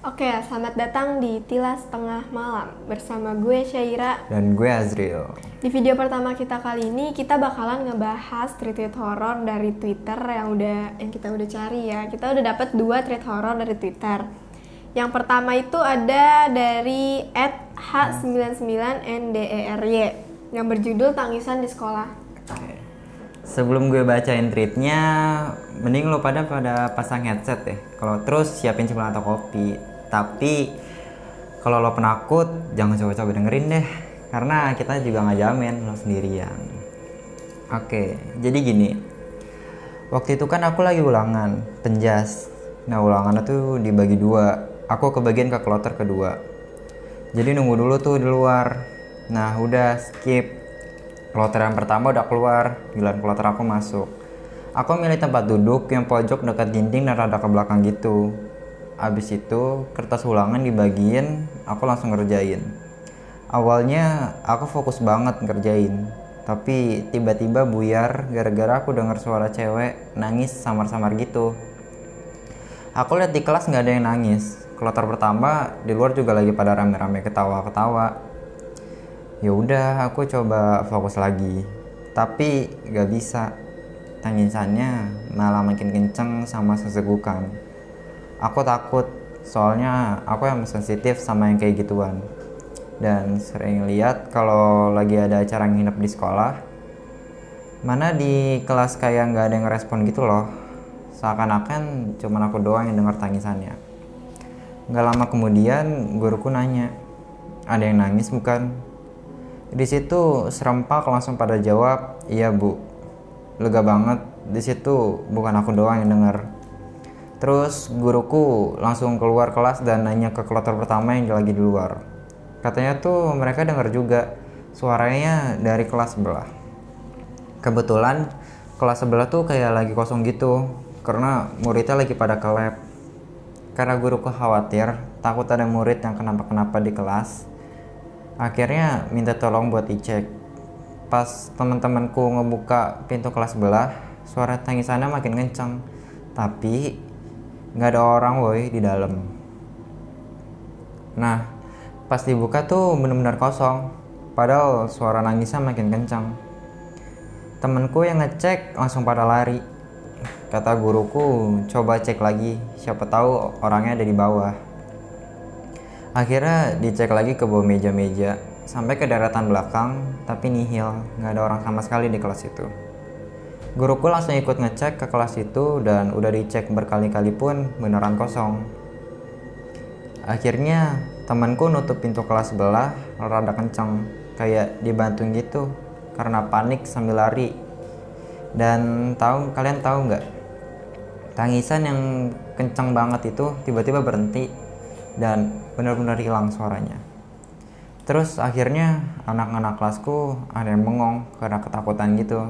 Oke, selamat datang di Tilas Tengah Malam bersama gue Syaira. Dan gue Azril. Di video pertama kita kali ini kita bakalan ngebahas tweet horor dari Twitter yang kita udah cari ya. Kita udah dapet 2 tweet horor dari Twitter. Yang pertama itu ada dari @h99ndery yang berjudul Tangisan di Sekolah. Sebelum gue bacain tweetnya, mending lo pada pasang headset deh. Kalau terus siapin cemilan atau kopi. Tapi kalau lo penakut, jangan coba-coba dengerin deh. Karena kita juga nggak jamin lo sendirian. Oke, jadi gini. Waktu itu kan aku lagi ulangan, penjas. Nah ulangannya tuh dibagi 2. Aku kebagian ke kloter kedua. Jadi nunggu dulu tuh di luar. Nah udah skip. Kloter yang pertama udah keluar, giliran kloter aku masuk. Aku milih tempat duduk yang pojok dekat dinding dan rada ke belakang gitu. Abis itu kertas ulangan dibagiin, aku langsung ngerjain. Awalnya aku fokus banget ngerjain, tapi tiba-tiba buyar gara-gara aku dengar suara cewek nangis samar-samar gitu. Aku lihat di kelas nggak ada yang nangis. Kloter pertama di luar juga lagi pada rame-rame ketawa-ketawa. Ya udah, aku coba fokus lagi, tapi gak bisa. Tangisannya malah makin kenceng sama sesegukan. Aku takut, soalnya aku yang sensitif sama yang kayak gituan. Dan sering lihat kalau lagi ada acara nginep di sekolah, mana di kelas kayak gak ada yang respon gitu loh. Seakan-akan cuma aku doang yang denger tangisannya. Gak lama kemudian guruku nanya, ada yang nangis bukan? Di situ serempak langsung pada jawab, iya bu. Lega banget, di situ bukan aku doang yang denger. Terus guruku langsung keluar kelas dan nanya ke kloter pertama yang lagi di luar. Katanya tuh mereka denger juga, suaranya dari kelas sebelah. Kebetulan kelas sebelah tuh kayak lagi kosong gitu, karena muridnya lagi pada ke lab. Karena guruku khawatir, takut ada murid yang kenapa-kenapa di kelas. Akhirnya minta tolong buat dicek. Pas teman-temanku ngebuka pintu kelas sebelah, suara tangisannya makin kencang. Tapi nggak ada orang woi di dalam. Nah, pas dibuka tuh benar-benar kosong. Padahal suara nangisnya makin kencang. Temenku yang ngecek langsung pada lari. Kata guruku, coba cek lagi. Siapa tahu orangnya ada di bawah. Akhirnya dicek lagi ke bawah meja-meja, sampai ke daratan belakang, tapi nihil, nggak ada orang sama sekali di kelas itu. Guruku langsung ikut ngecek ke kelas itu dan udah dicek berkali-kali pun beneran kosong. Akhirnya temanku nutup pintu kelas sebelah rada kenceng, kayak dibantuin gitu, karena panik sambil lari. Dan kalian tahu nggak? Tangisan yang kenceng banget itu tiba-tiba berhenti dan benar-benar hilang suaranya. Terus akhirnya anak-anak kelasku ada yang bengong karena ketakutan gitu.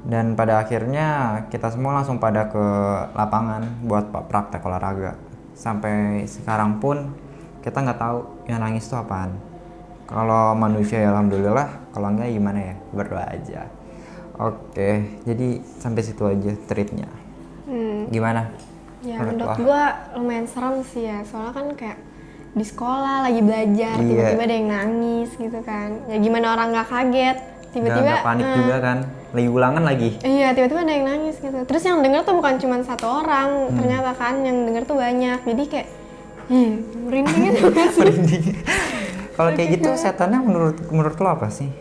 Dan pada akhirnya kita semua langsung pada ke lapangan buat praktek olahraga. Sampai sekarang pun kita nggak tahu yang nangis itu apaan. Kalau manusia ya alhamdulillah, kalau enggak gimana ya, berdoa aja. Oke, jadi sampai situ aja treatnya. Gimana? Ya menurut gue lumayan serem sih ya, soalnya kan kayak di sekolah lagi belajar, tiba-tiba ada yang nangis gitu kan. Ya gimana orang gak kaget, tiba-tiba gak panik juga kan, lagi ulangan lagi. Iya, tiba-tiba ada yang nangis gitu. Terus yang denger tuh bukan cuma 1 orang, ternyata kan yang denger tuh banyak. Jadi kayak, merinding gitu kan sih. Merinding. Kalau kayak gitu setannya menurut lo apa sih?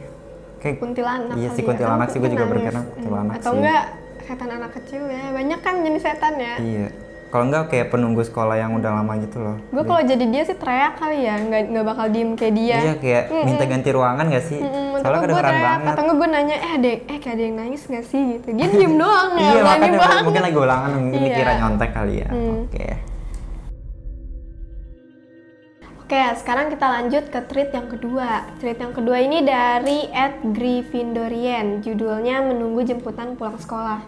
Kayak kuntilanak. Iya sih kuntilanak sih, gue juga berkira kuntilanak atau sih. enggak setan anak kecil ya, banyak kan jenis setan ya. Iya. Kalau enggak kayak penunggu sekolah yang udah lama gitu loh. Gue kalau jadi dia sih teriak kali ya, nggak bakal diem kayak dia. Iya kayak minta ganti ruangan nggak sih? Soalnya kedengeran banget. Atau gue nanya, kayak ada yang nangis nggak sih gitu. Dia diem doang ya. Iya makanya mungkin lagi ulangan, mungkin dikira nyontek kali ya. Oke, sekarang kita lanjut ke tweet yang kedua. Tweet yang kedua ini dari @Gryffindorian. Judulnya menunggu jemputan pulang sekolah.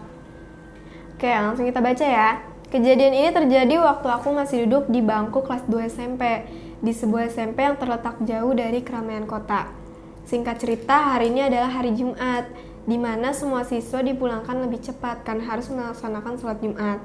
Oke, langsung kita baca ya. Kejadian ini terjadi waktu aku masih duduk di bangku kelas 2 SMP, di sebuah SMP yang terletak jauh dari keramaian kota. Singkat cerita, hari ini adalah hari Jumat, di mana semua siswa dipulangkan lebih cepat karena harus melaksanakan sholat Jumat.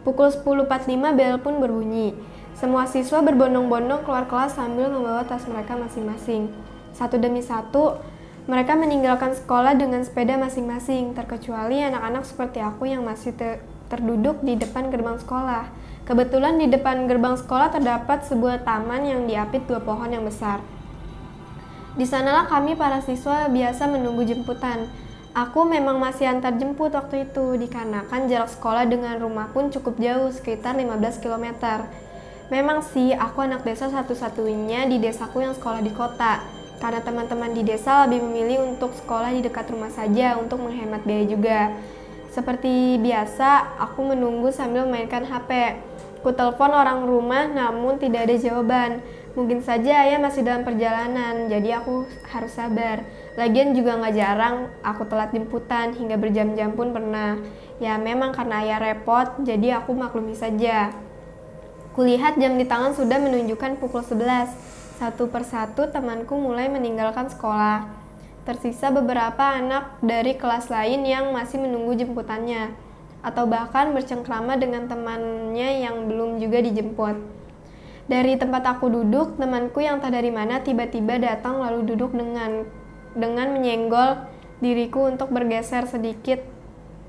Pukul 10.45 bel pun berbunyi. Semua siswa berbondong-bondong keluar kelas sambil membawa tas mereka masing-masing. Satu demi satu, mereka meninggalkan sekolah dengan sepeda masing-masing, terkecuali anak-anak seperti aku yang masih terduduk di depan gerbang sekolah. Kebetulan di depan gerbang sekolah terdapat sebuah taman yang diapit 2 pohon yang besar. Di sanalah kami para siswa biasa menunggu jemputan. Aku memang masih antar jemput waktu itu, dikarenakan jarak sekolah dengan rumah pun cukup jauh, sekitar 15 km. Memang sih, aku anak desa satu-satunya di desaku yang sekolah di kota. Karena teman-teman di desa lebih memilih untuk sekolah di dekat rumah saja untuk menghemat biaya juga. Seperti biasa, aku menunggu sambil memainkan HP. Ku telepon orang rumah namun tidak ada jawaban. Mungkin saja ayah masih dalam perjalanan, jadi aku harus sabar. Lagian juga gak jarang aku telat jemputan hingga berjam-jam pun pernah. Ya memang karena ayah repot, jadi aku maklumi saja. Kulihat jam di tangan sudah menunjukkan pukul 11. Satu persatu temanku mulai meninggalkan sekolah. Tersisa beberapa anak dari kelas lain yang masih menunggu jemputannya, atau bahkan bercengkrama dengan temannya yang belum juga dijemput. Dari tempat aku duduk, temanku yang tak dari mana tiba-tiba datang lalu duduk dengan menyenggol diriku untuk bergeser sedikit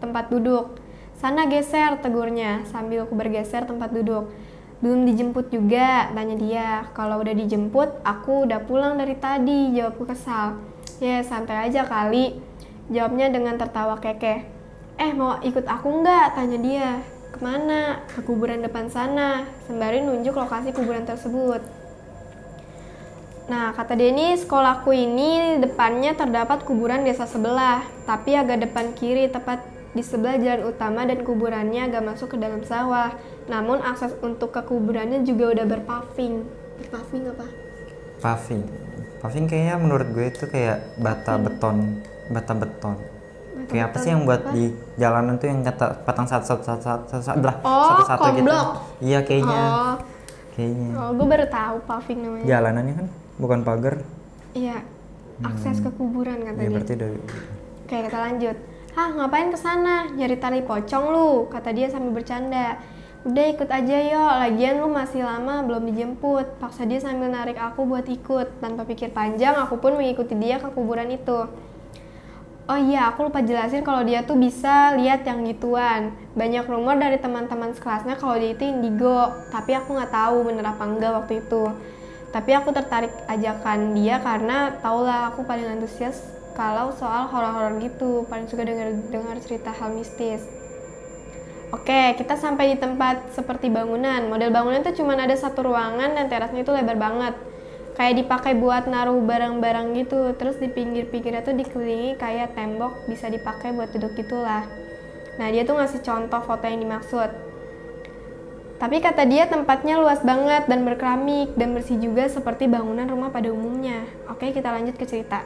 tempat duduk. Sana geser, tegurnya sambil aku bergeser tempat duduk. Belum dijemput juga, tanya dia. Kalau udah dijemput, aku udah pulang dari tadi, jawabku kesal. Ya santai aja kali, jawabnya dengan tertawa kekeh. Mau ikut aku nggak? Tanya dia. Kemana? Ke kuburan depan sana, sembari nunjuk lokasi kuburan tersebut. Nah, kata dia ini, sekolahku ini depannya terdapat kuburan desa sebelah, tapi agak depan kiri, tepat di sebelah jalan utama, dan kuburannya agak masuk ke dalam sawah. Namun akses untuk ke kuburannya juga udah berpaving. Berpaving apa? Paving kayaknya menurut gue itu kayak bata beton. Kayak apa sih yang buat di jalanan tuh yang kata patang satu-satu gitu. Iya kayaknya. Gue baru tahu paving namanya. Jalanannya kan bukan pagar. Iya, akses ke kuburan kata dia. Berarti dari. Oke, kita lanjut. Ngapain kesana? Nyari tali pocong lu, kata dia sambil bercanda. Udah ikut aja yuk, lagian lu masih lama belum dijemput. Paksa dia sambil narik aku buat ikut. Tanpa pikir panjang, aku pun mengikuti dia ke kuburan itu. Oh iya, aku lupa jelasin kalau dia tuh bisa lihat yang gituan. Banyak rumor dari teman-teman sekelasnya kalau dia itu indigo, tapi aku nggak tahu bener apa enggak waktu itu. Tapi aku tertarik ajakan dia karena taulah aku paling antusias kalau soal horor-horor gitu, paling suka dengar cerita hal mistis. Oke, kita sampai di tempat seperti bangunan. Model bangunan itu cuma ada satu ruangan dan terasnya itu lebar banget. Kayak dipakai buat naruh barang-barang gitu. Terus di pinggir-pinggirnya tuh dikelilingi kayak tembok, bisa dipakai buat duduk gitulah. Nah, dia tuh ngasih contoh foto yang dimaksud. Tapi kata dia tempatnya luas banget dan berkeramik dan bersih juga seperti bangunan rumah pada umumnya. Oke, kita lanjut ke cerita.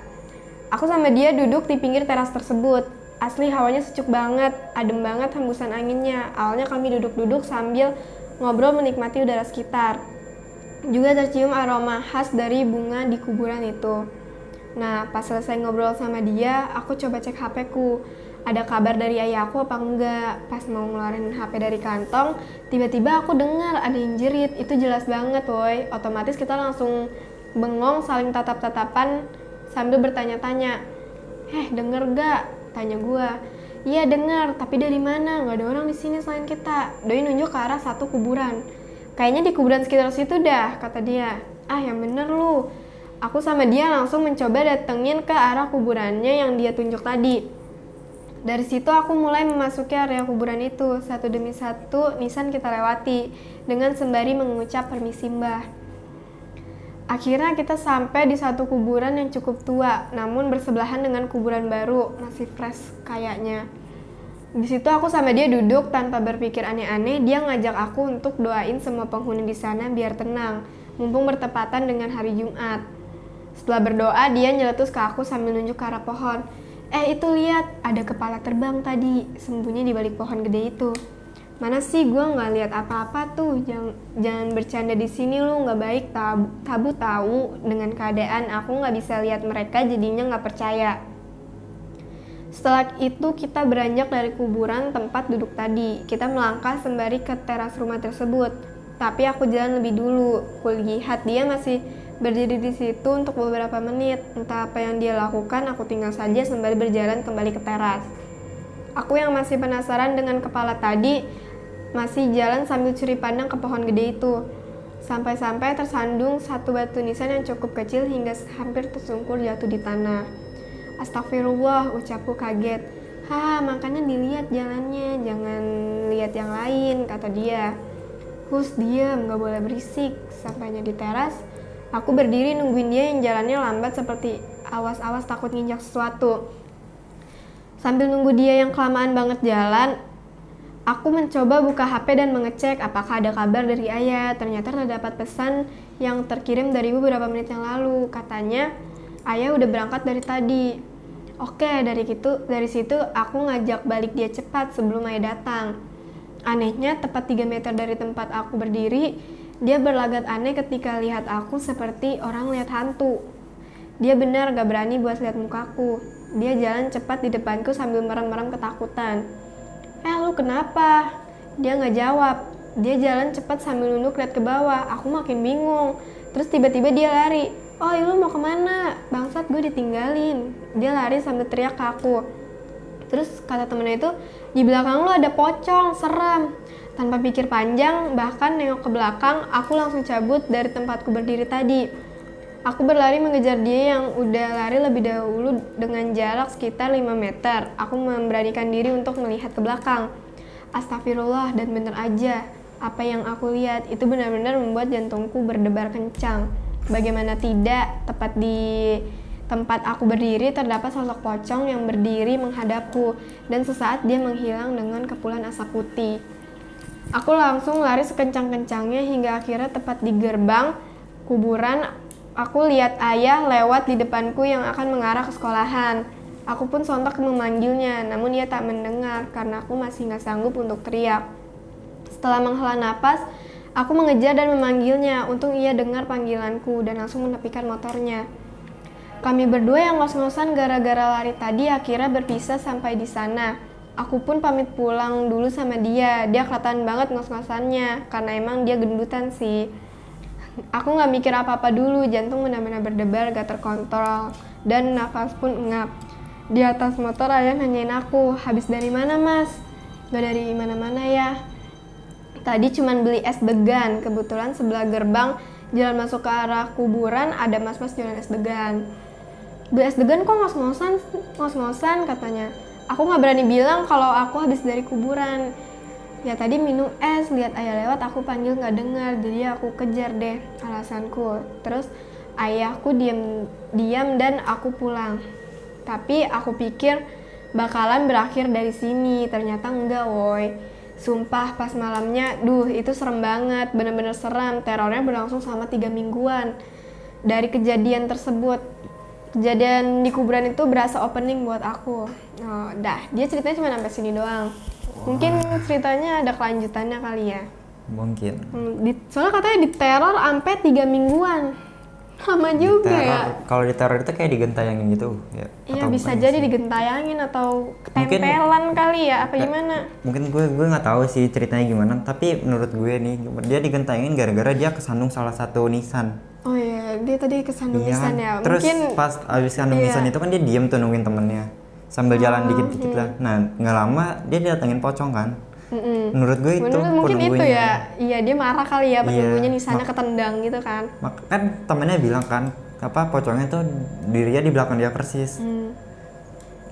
Aku sama dia duduk di pinggir teras tersebut. Asli hawanya sejuk banget, adem banget hembusan anginnya. Awalnya kami duduk-duduk sambil ngobrol menikmati udara sekitar. Juga tercium aroma khas dari bunga di kuburan itu. Nah, pas selesai ngobrol sama dia, aku coba cek HP-ku. Ada kabar dari ayahku apa enggak? Pas mau ngeluarin HP dari kantong, tiba-tiba aku dengar ada yang jerit. Itu jelas banget, woy. Otomatis kita langsung bengong saling tatap-tatapan sambil bertanya-tanya. Denger gak? Tanya gua. Iya denger, tapi dari mana? Gak ada orang di sini selain kita. Doi nunjuk ke arah satu kuburan. Kayaknya di kuburan sekitar situ dah, kata dia. Yang bener lu. Aku sama dia langsung mencoba datengin ke arah kuburannya yang dia tunjuk tadi. Dari situ aku mulai memasuki area kuburan itu. Satu demi satu nisan kita lewati dengan sembari mengucap permisi mbah. Akhirnya kita sampai di satu kuburan yang cukup tua, namun bersebelahan dengan kuburan baru, masih fresh kayaknya. Di situ aku sama dia duduk tanpa berpikir aneh-aneh. Dia ngajak aku untuk doain semua penghuni di sana biar tenang, mumpung bertepatan dengan hari Jumat. Setelah berdoa, dia nyeletus ke aku sambil nunjuk ke arah pohon. Itu lihat, ada kepala terbang tadi, sembunyi di balik pohon gede itu. Mana sih, gue nggak lihat apa-apa tuh. Jangan bercanda di sini lu, nggak baik. Tabu tahu dengan keadaan aku nggak bisa lihat mereka, jadinya nggak percaya. Setelah itu kita beranjak dari kuburan tempat duduk tadi. Kita melangkah sembari ke teras rumah tersebut. tapi aku jalan lebih dulu. Kulihat dia masih berdiri di situ untuk beberapa menit. Entah apa yang dia lakukan, aku tinggal saja sembari berjalan kembali ke teras. Aku yang masih penasaran dengan kepala tadi, masih jalan sambil curi pandang ke pohon gede itu. Sampai-sampai tersandung satu batu nisan yang cukup kecil hingga hampir tersungkur jatuh di tanah. Astagfirullah, ucapku kaget. Makanya dilihat jalannya, jangan lihat yang lain, kata dia. Hus, diam, gak boleh berisik. Sampainya di teras, aku berdiri nungguin dia yang jalannya lambat seperti awas-awas takut nginjak sesuatu. Sambil nunggu dia yang kelamaan banget jalan, aku mencoba buka HP dan mengecek apakah ada kabar dari ayah. Ternyata terdapat pesan yang terkirim dari ibu beberapa menit yang lalu. Katanya, ayah udah berangkat dari tadi. Oke, dari situ aku ngajak balik dia cepat sebelum ayah datang. Anehnya, tepat 3 meter dari tempat aku berdiri, dia berlagak aneh ketika lihat aku seperti orang lihat hantu. Dia benar gak berani buat lihat mukaku. Dia jalan cepat di depanku sambil merem-merem ketakutan. Lu kenapa? Dia gak jawab. Dia jalan cepat sambil nunduk lihat ke bawah. Aku makin bingung. Terus tiba-tiba dia lari. Lu mau kemana? Bangsat, gue ditinggalin. Dia lari sambil teriak ke aku. Terus kata temennya itu, di belakang lu ada pocong, serem. Tanpa pikir panjang, bahkan nengok ke belakang, aku langsung cabut dari tempatku berdiri tadi. Aku berlari mengejar dia yang udah lari lebih dahulu dengan jarak sekitar 5 meter. Aku memberanikan diri untuk melihat ke belakang. Astagfirullah, dan bener aja. Apa yang aku lihat itu benar-benar membuat jantungku berdebar kencang. Bagaimana tidak, tepat di tempat aku berdiri terdapat sosok pocong yang berdiri menghadapku. Dan sesaat dia menghilang dengan kepulan asap putih. Aku langsung lari sekencang-kencangnya hingga akhirnya tepat di gerbang kuburan. Aku lihat ayah lewat di depanku yang akan mengarah ke sekolahan. Aku pun sontak memanggilnya, namun ia tak mendengar karena aku masih gak sanggup untuk teriak. Setelah menghela napas, aku mengejar dan memanggilnya. Untung ia dengar panggilanku dan langsung menepikan motornya. Kami berdua yang ngos-ngosan gara-gara lari tadi akhirnya berpisah sampai di sana. Aku pun pamit pulang dulu sama dia. Dia kelihatan banget ngos-ngosannya karena emang dia gendutan sih. Aku gak mikir apa-apa dulu, jantung benar-benar berdebar gak terkontrol dan nafas pun engap. Di atas motor ayah nanyain aku, habis dari mana mas? Gak dari mana-mana ya. Tadi cuman beli es degan, kebetulan sebelah gerbang jalan masuk ke arah kuburan ada mas-mas jualan es degan. Beli es degan kok ngos-ngosan katanya. Aku gak berani bilang kalau aku habis dari kuburan. Ya tadi minum es, lihat ayah lewat, aku panggil gak dengar, jadi aku kejar deh alasanku. Terus ayahku diam dan aku pulang. Tapi aku pikir bakalan berakhir dari sini, ternyata enggak woy. Sumpah pas malamnya, itu serem banget, bener-bener serem. Terornya berlangsung selama 3 mingguan. Dari kejadian tersebut, kejadian di kuburan itu berasa opening buat aku. Dia ceritanya cuma sampai sini doang. Mungkin ceritanya ada kelanjutannya kali ya. Mungkin. Soalnya katanya diteror sampai 3 mingguan. Lama juga ya. Kalau diteror itu kayak digentayangin gitu ya. Iya bisa jadi digentayangin atau ketempelan kali ya, apa gimana? Mungkin gue nggak tahu sih ceritanya gimana, tapi menurut gue nih dia digentayangin gara-gara dia kesandung salah satu nisan. Oh iya, dia tadi kesandung nisan ya. Terus mungkin pas abis kesandung nisan itu kan dia diem tuh nungguin temennya sambil jalan dikit-dikit lah. Nah nggak lama dia datengin pocong kan. Menurut gue itu mungkin itu penunggunya. ya. Iya dia marah kali ya penunggunya nisannya ketendang gitu kan. Kan temennya bilang kan pocongnya tuh dirinya di belakang dia persis.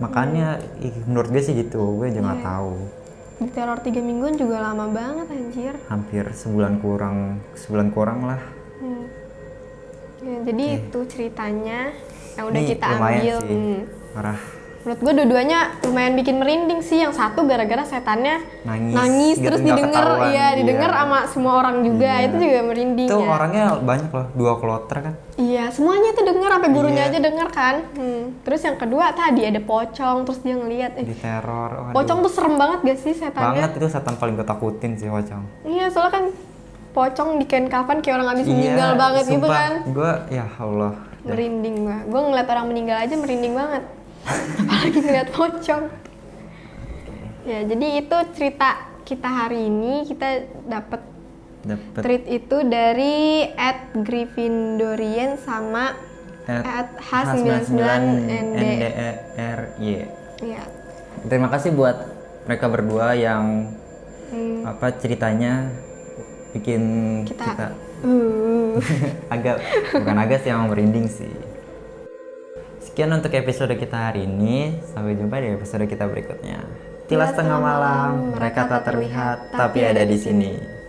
Makanya menurut gue sih gitu, gue juga nggak tahu. Diteror 3 mingguan juga lama banget anjir. Hampir sebulan kurang lah. Ya, jadi itu ceritanya yang udah Ini kita lumayan ambil. Sih. Parah. Menurut gue dua-duanya lumayan bikin merinding sih. Yang satu gara-gara setannya nangis gitu, terus didengar sama semua orang juga. Itu juga merinding. Itu orangnya banyak loh, 2 kloter kan. Iya, semuanya tuh dengar, sampai gurunya aja dengar kan. Terus yang kedua tadi ada pocong, terus dia ngelihat diteror. Pocong tuh serem banget gak sih setannya? Banget, itu setan paling gue takutin sih pocong. Iya, soalnya kan pocong di kain kafan kayak orang habis meninggal banget sumpah, gitu kan. Gue ya Allah. Merinding gue. Gue ngeliat orang meninggal aja merinding banget. Apalagi ngeliat pocong. Ya, jadi itu cerita kita hari ini. Kita dapat Dapet Treat itu dari @Gryffindorian sama @H99NDRY. ya. Terima kasih buat mereka berdua yang ceritanya bikin kita agak sih, emang merinding sih. Sekian untuk episode kita hari ini. Sampai jumpa di episode kita berikutnya. Tilas tengah malam, mereka tak terlihat tapi ada di sini.